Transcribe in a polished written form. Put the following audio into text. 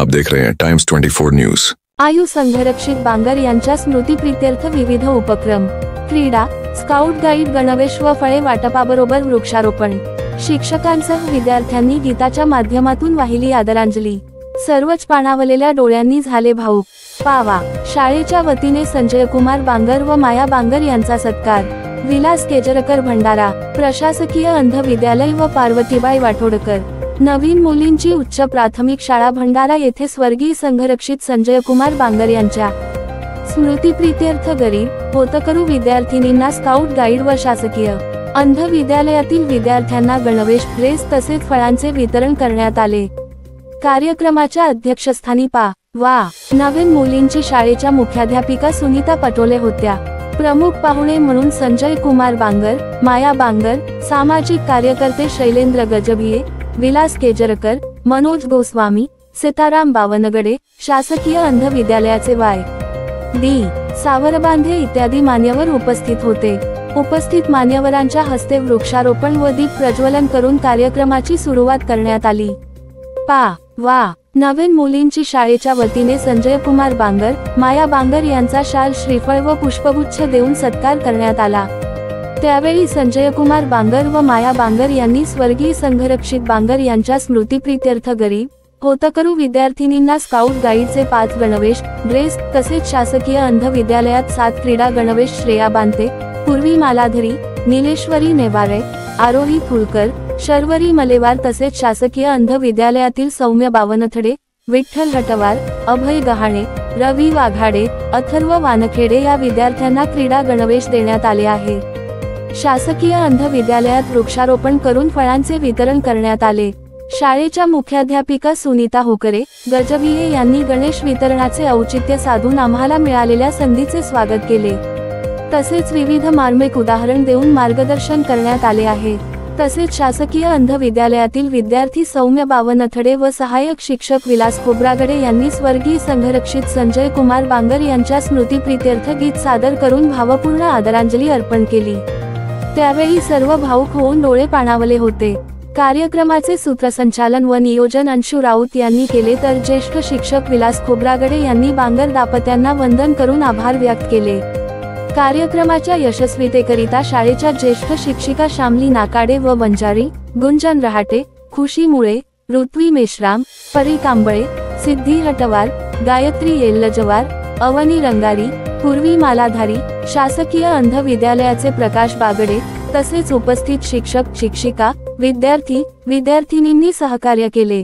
आप देख रहे हैं टाइम्स 24 न्यूज। आयु संघरक्षित बांगर यांच्या स्मृतीप्रित्यर्थ विविध उपक्रम, क्रीडा, स्काउट गाईड, गणवेश व फळे वाटपाबरोबर वृक्षारोपण। शिक्षकांसह विद्यार्थ्यांनी गीताच्या माध्यमातून वाहिली आदरांजली। सर्वच पाणावलेल्या डोळ्यांनी झाले भाऊक। पावा शाळेच्या वतीने संजयकुमार बांगर व माया बांगर यांचा सत्कार। विलास केजरकर भंडारा, प्रशासकीय अंध विद्यालय व पार्वतीबाई वाठोडकर, नवीन मुलींची उच्च प्राथमिक शाळा भंडारा येथे स्वर्गीय संघरक्षित संजयकुमार बांगर यांच्या स्मृतीप्रित्यर्थ गरीब होतकरू विद्यार्थिनींना स्काउट गाईड व शासकीय अंध विद्यालयातील विद्यार्थ्यांना गणवेश, ड्रेस तसेच फळांचे वितरण करण्यात आले। कार्यक्रमाच्या अध्यक्षस्थानी वा नवीन मुलींची शाळेच्या मुख्याध्यापिका सुनीता पटोले होत्या। प्रमुख पाहुणे म्हणून संजय कुमार बांगर, माया बांगर, सामाजिक कार्यकर्ते शैलेंद्र गजभिये, विलास केजरकर, मनोज गोस्वामी, सीताराम बावनगडे, शासकीय अंध विद्यालयाचे वाय.डी. सावरबांधे इत्यादी मान्यवर उपस्थित होते। उपस्थित मान्यवरांच्या हस्ते वृक्षारोपण व दीप प्रज्वलन करून कार्यक्रमाची सुरुवात करण्यात आली। वा नवीन मुलींची शाळेच्या वतीने संजयकुमार बांगर, माया बांगर यांचा शाल, श्रीफळ व पुष्पगुच्छ देऊन सत्कार करण्यात आला। त्यावेळी संजयकुमार बांगर व माया बांगर यांनी स्वर्गीय संघरक्षित बांगर यांच्या स्मृतीप्रित्यर्थ गरीब होतकरू विद्यार्थिनींना स्काउट गाईडचे 5 गणवेश, ड्रेस तसेच शासकीय अंध विद्यालयात 7 क्रीडा गणवेश श्रेया बांते, पूर्वी मालाधरी, नीलेश्वरी नेवारे, आरोही फुलकर, शर्वरी मलेवार तसेच शासकीय अंध विद्यालयातील सौम्य बावनथडे, विठ्ठल हटवार, अभय गहाणे, रवी वाघाडे, अथर्व वानखेडे या विद्यार्थ्यांना क्रीडा गणवेश देण्यात आले आहे। शासकीय अंध विद्यालयात वृक्षारोपण करून फळांचे वितरण करण्यात आले। शाळेच्या मुख्याध्यापिका सुनीता होकरे, गजभिये यांनी गणेश वितरणाचे औचित्य साधून आम्हाला मिळालेल्या संधीचे स्वागत केले। तसेच विविध मार्मिक उदाहरण देऊन मार्गदर्शन करण्यात आले आहे। तसेच शासकीय अंध विद्यालयातील विद्यार्थी सौम्य बावनथडे व सहाय्यक शिक्षक विलास खोब्रागडे यांनी स्वर्गीय संघरक्षित संजय कुमार बांगर यांच्या स्मृतीप्रित्यर्थ गीत सादर करून भावपूर्ण आदरांजली अर्पण केली। त्यावेळी सर्व भाऊक होऊन डोळे पाणावले होते। कार्यक्रमाचे सूत्रसंचालन व नियोजन अंशु राऊत यांनी केले, तर ज्येष्ठ शिक्षक विलास खोब्रागडे यांनी बांगर दाम्पत्यांना वंदन करून आभार व्यक्त केले। कार्यक्रमाच्या यशस्वीतेकरिता शाळेच्या ज्येष्ठ शिक्षिका श्यामली नाकाडे व बंजारी, गुंजन रहाटे, खुशी मुळे, ऋत्वी मेश्राम, परी कांबळे, सिद्धी हटवार, गायत्री येल्लजवार, अवनी रंगारी, पूर्वी मालाधारी, शासकीय अंध विद्यालयाचे प्रकाश बागडे तसेच उपस्थित शिक्षक, शिक्षिका, विद्यार्थी, विद्यार्थिनींनी सहकार्य केले।